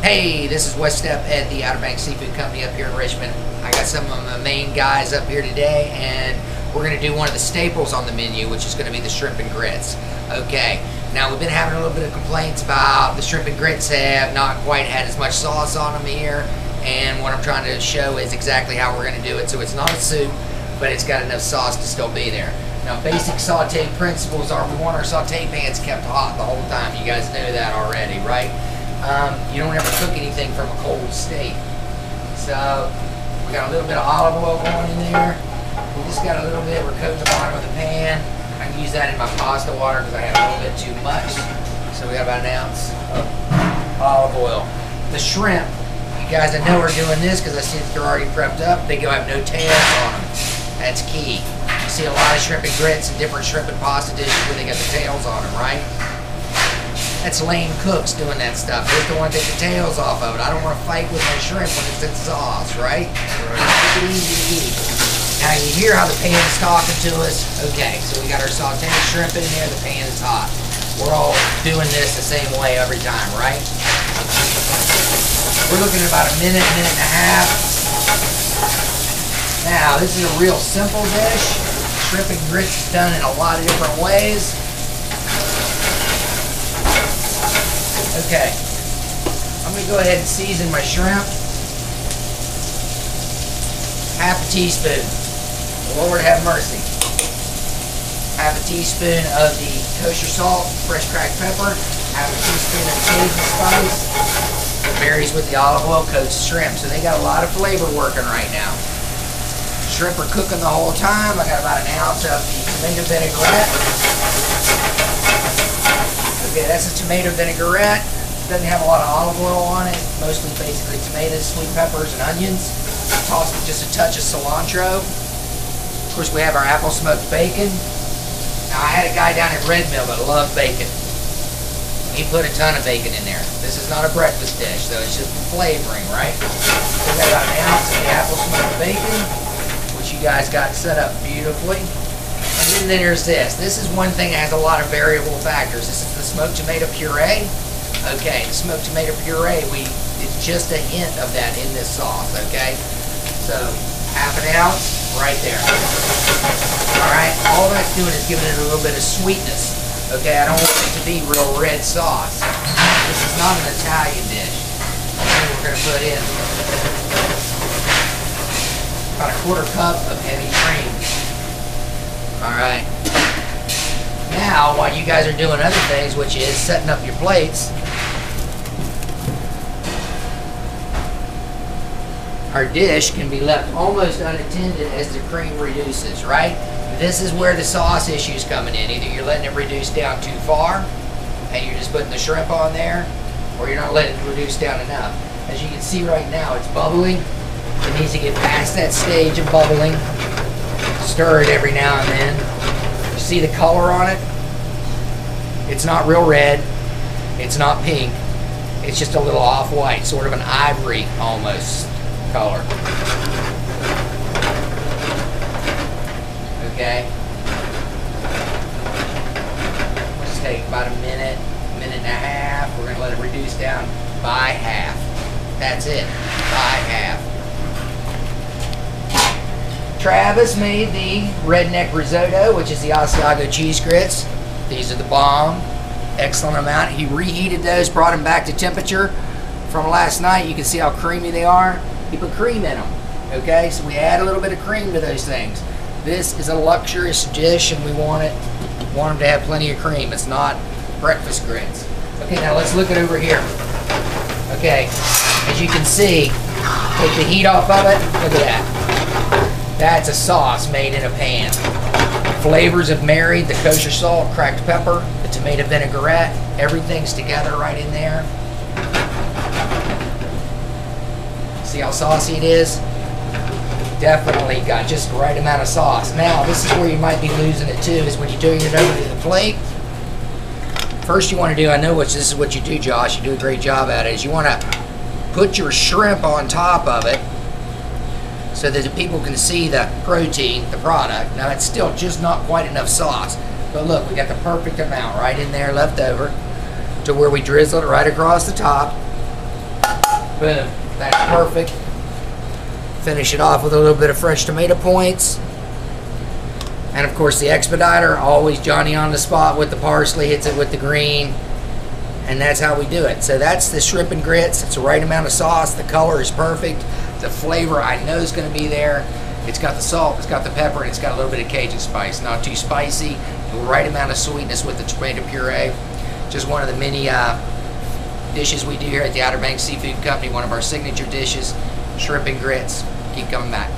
Hey, this is West Step at the Outer Banks Seafood Company up here in Richmond. I got some of my main guys up here today, and we're going to do one of the staples on the menu, which is going to be the shrimp and grits. Okay, now we've been having a little bit of complaints about the shrimp and grits have not quite had as much sauce on them here, and what I'm trying to show is exactly how we're going to do it. So it's not a soup, but it's got enough sauce to still be there. Now, basic saute principles are we want our saute pans kept hot the whole time. You guys know that already, right? You don't ever cook anything from a cold state. So we got a little bit of olive oil going in there. We just got a little bit. We're coating the bottom of the pan. I can use that in my pasta water because I have a little bit too much. So we got about an ounce of olive oil. The shrimp, you guys, I know we're doing this because I see that they're already prepped up. They go have no tails on them. That's key. You see a lot of shrimp and grits and different shrimp and pasta dishes where they got the tails on them, right? That's lame cooks doing that stuff. They just don't want to take the tails off of it. I don't want to fight with my shrimp when it's in sauce, right? Make it easy to eat. Now you hear how the pan is talking to us. Okay, so we got our sauteed shrimp in there. The pan is hot. We're all doing this the same way every time, right? We're looking at about a minute, minute and a half. Now, this is a real simple dish. Shrimp and grits is done in a lot of different ways. Okay, I'm going to go ahead and season my shrimp. Half a teaspoon. Lord have mercy. Half a teaspoon of the kosher salt, fresh cracked pepper. Half a teaspoon of Cajun spice. It varies with the olive oil, coats the shrimp. So they got a lot of flavor working right now. Shrimp are cooking the whole time. I got about an ounce of the tomato vinaigrette. Okay, that's a tomato vinaigrette. Doesn't have a lot of olive oil on it. Mostly basically tomatoes, sweet peppers, and onions. Toss with just a touch of cilantro. Of course, we have our apple smoked bacon. Now, I had a guy down at Red Mill that loved bacon. He put a ton of bacon in there. This is not a breakfast dish, though. It's just flavoring, right? We got about an ounce of the apple smoked bacon, which you guys got set up beautifully. And then there's this. This is one thing that has a lot of variable factors. This is the smoked tomato puree. Okay, the smoked tomato puree, it's just a hint of that in this sauce, okay? So, half an ounce right there. Alright, all that's doing is giving it a little bit of sweetness. Okay, I don't want it to be real red sauce. This is not an Italian dish. We're going to put in about a quarter cup of heavy cream. Alright. Now, while you guys are doing other things, which is setting up your plates, our dish can be left almost unattended as the cream reduces, right? This is where the sauce issue is coming in. Either you're letting it reduce down too far, and you're just putting the shrimp on there, or you're not letting it reduce down enough. As you can see right now, it's bubbling. It needs to get past that stage of bubbling. Stir it every now and then. You see the color on it? It's not real red. It's not pink. It's just a little off-white, sort of an ivory almost color. Okay. Just take about a minute, minute and a half. We're going to let it reduce down by half. That's it. By half. Travis made the redneck risotto, which is the Asiago cheese grits. These are the bomb. Excellent amount. He reheated those, brought them back to temperature from last night. You can see how creamy they are. He put cream in them. Okay, so we add a little bit of cream to those things. This is a luxurious dish, and we want them to have plenty of cream. It's not breakfast grits. Okay, now let's look at over here. Okay, as you can see, take the heat off of it. Look at that. That's a sauce made in a pan. Flavors have married the kosher salt, cracked pepper, the tomato vinaigrette. Everything's together right in there. See how saucy it is? Definitely got just the right amount of sauce. Now, this is where you might be losing it too, is when you turn it over to the plate. First you want to do, I know this is what you do, Josh, you do a great job at it, is you want to put your shrimp on top of it so that the people can see the protein, the product. Now, it's still just not quite enough sauce. But look, we got the perfect amount right in there left over to where we drizzle it right across the top. Boom. That's perfect. Finish it off with a little bit of fresh tomato points. And of course the expediter, always Johnny on the spot with the parsley, hits it with the green. And that's how we do it. So that's the shrimp and grits. It's the right amount of sauce. The color is perfect. The flavor I know is going to be there. It's got the salt, it's got the pepper, and it's got a little bit of Cajun spice. Not too spicy. The right amount of sweetness with the tomato puree. Just one of the many dishes we do here at the Outer Banks Seafood Company. One of our signature dishes, shrimp and grits. Keep coming back.